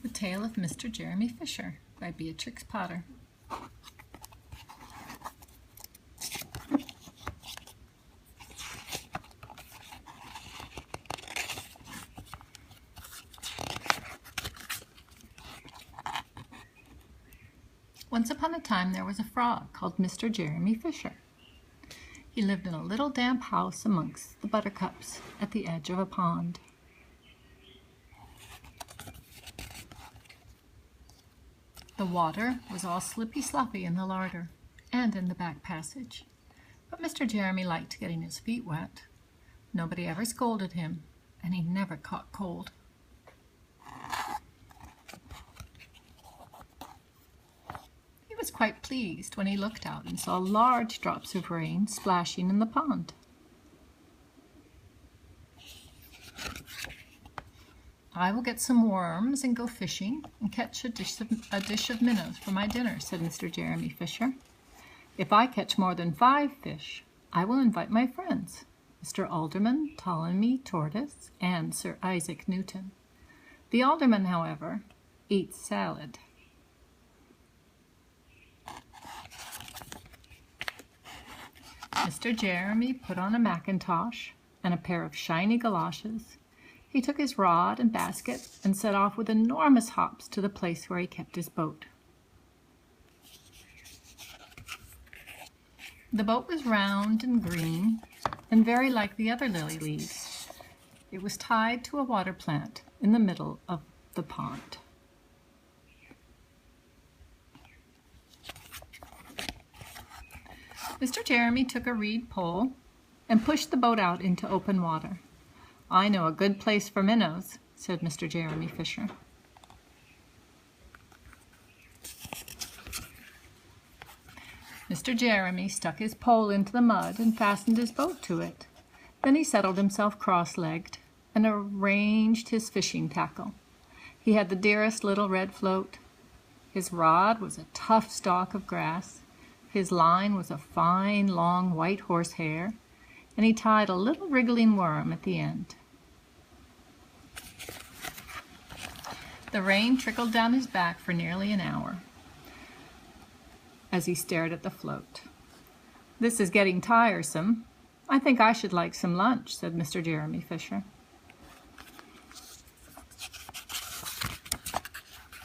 The Tale of Mr. Jeremy Fisher by Beatrix Potter. Once upon a time there was a frog called Mr. Jeremy Fisher. He lived in a little damp house amongst the buttercups at the edge of a pond. The water was all slippy-sloppy in the larder and in the back passage, but Mr. Jeremy liked getting his feet wet. Nobody ever scolded him, and he never caught cold. He was quite pleased when he looked out and saw large drops of rain splashing in the pond. "I will get some worms and go fishing and catch a dish of minnows for my dinner," said Mr. Jeremy Fisher. "If I catch more than 5 fish, I will invite my friends, Mr. Alderman Ptolemy Tortoise and Sir Isaac Newton. The alderman, however, eats salad." Mr. Jeremy put on a mackintosh and a pair of shiny galoshes. He took his rod and basket and set off with enormous hops to the place where he kept his boat. The boat was round and green and very like the other lily leaves. It was tied to a water plant in the middle of the pond. Mr. Jeremy took a reed pole and pushed the boat out into open water. "I know a good place for minnows," said Mr. Jeremy Fisher. Mr. Jeremy stuck his pole into the mud and fastened his boat to it. Then he settled himself cross-legged and arranged his fishing tackle. He had the dearest little red float. His rod was a tough stalk of grass. His line was a fine, long white horsehair, and he tied a little wriggling worm at the end. The rain trickled down his back for nearly an hour as he stared at the float. "This is getting tiresome. I think I should like some lunch," said Mr. Jeremy Fisher.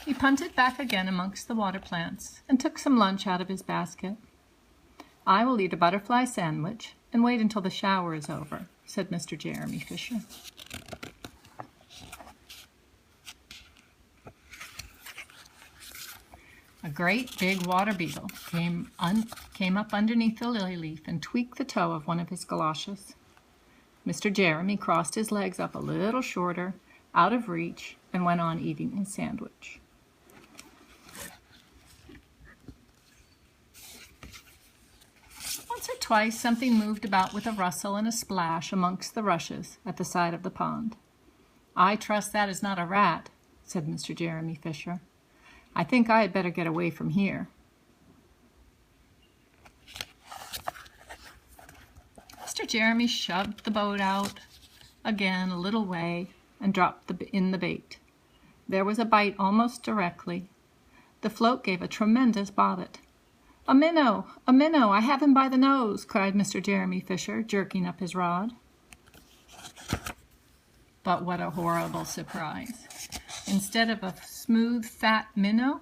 He punted back again amongst the water plants and took some lunch out of his basket. "I will eat a butterfly sandwich and wait until the shower is over," said Mr. Jeremy Fisher. A great big water beetle came up underneath the lily leaf and tweaked the toe of one of his galoshes. Mr. Jeremy crossed his legs up a little shorter, out of reach, and went on eating his sandwich. Once or twice something moved about with a rustle and a splash amongst the rushes at the side of the pond. "I trust that is not a rat," said Mr. Jeremy Fisher. "I think I had better get away from here." Mr. Jeremy shoved the boat out again a little way and dropped in the bait. There was a bite almost directly. The float gave a tremendous bobbit. "A minnow! A minnow! I have him by the nose!" cried Mr. Jeremy Fisher, jerking up his rod. But what a horrible surprise! Instead of a smooth, fat minnow,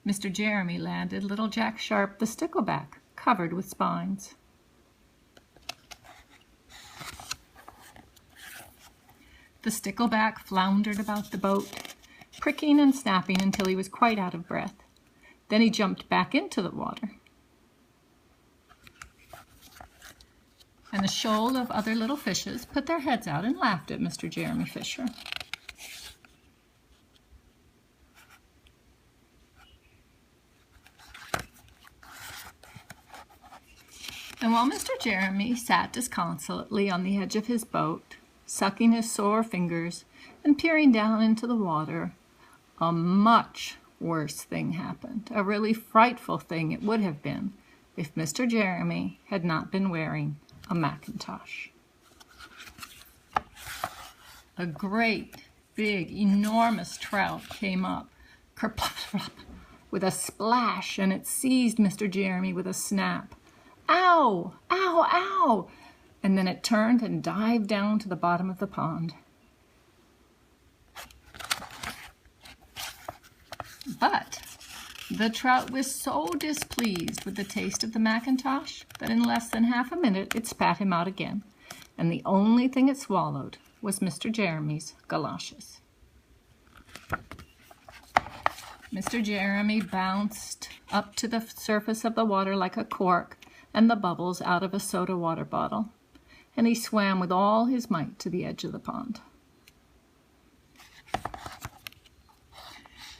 Mr. Jeremy landed little Jack Sharp the stickleback, covered with spines. The stickleback floundered about the boat, pricking and snapping until he was quite out of breath. Then he jumped back into the water. And a shoal of other little fishes put their heads out and laughed at Mr. Jeremy Fisher. And while Mr. Jeremy sat disconsolately on the edge of his boat, sucking his sore fingers and peering down into the water, a much worse thing happened. A really frightful thing it would have been if Mr. Jeremy had not been wearing a mackintosh. A great big, enormous trout came up, kerplop, with a splash, and it seized Mr. Jeremy with a snap. Ow! Ow! Ow! And then it turned and dived down to the bottom of the pond. But the trout was so displeased with the taste of the Macintosh that in less than half a minute it spat him out again, and the only thing it swallowed was Mr. Jeremy's galoshes. Mr. Jeremy bounced up to the surface of the water like a cork and the bubbles out of a soda water bottle, and he swam with all his might to the edge of the pond.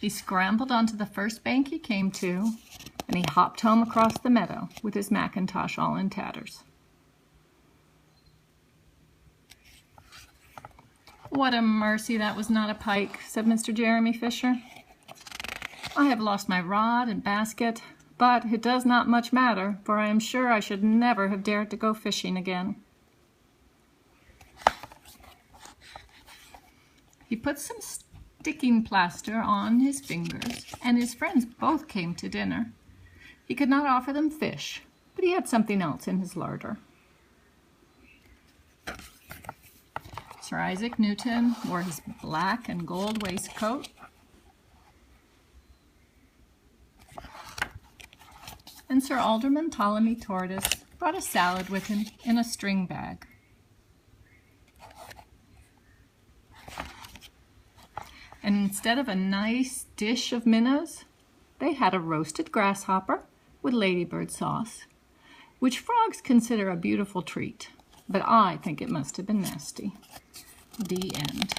He scrambled onto the first bank he came to, and he hopped home across the meadow with his Macintosh all in tatters. "What a mercy that was not a pike," said Mr. Jeremy Fisher. "I have lost my rod and basket, but it does not much matter, for I am sure I should never have dared to go fishing again." He put some sticking plaster on his fingers, and his friends both came to dinner. He could not offer them fish, but he had something else in his larder. Sir Isaac Newton wore his black and gold waistcoat, and Sir Alderman Ptolemy Tortoise brought a salad with him in a string bag. And instead of a nice dish of minnows, they had a roasted grasshopper with ladybird sauce, which frogs consider a beautiful treat, but I think it must have been nasty. The end.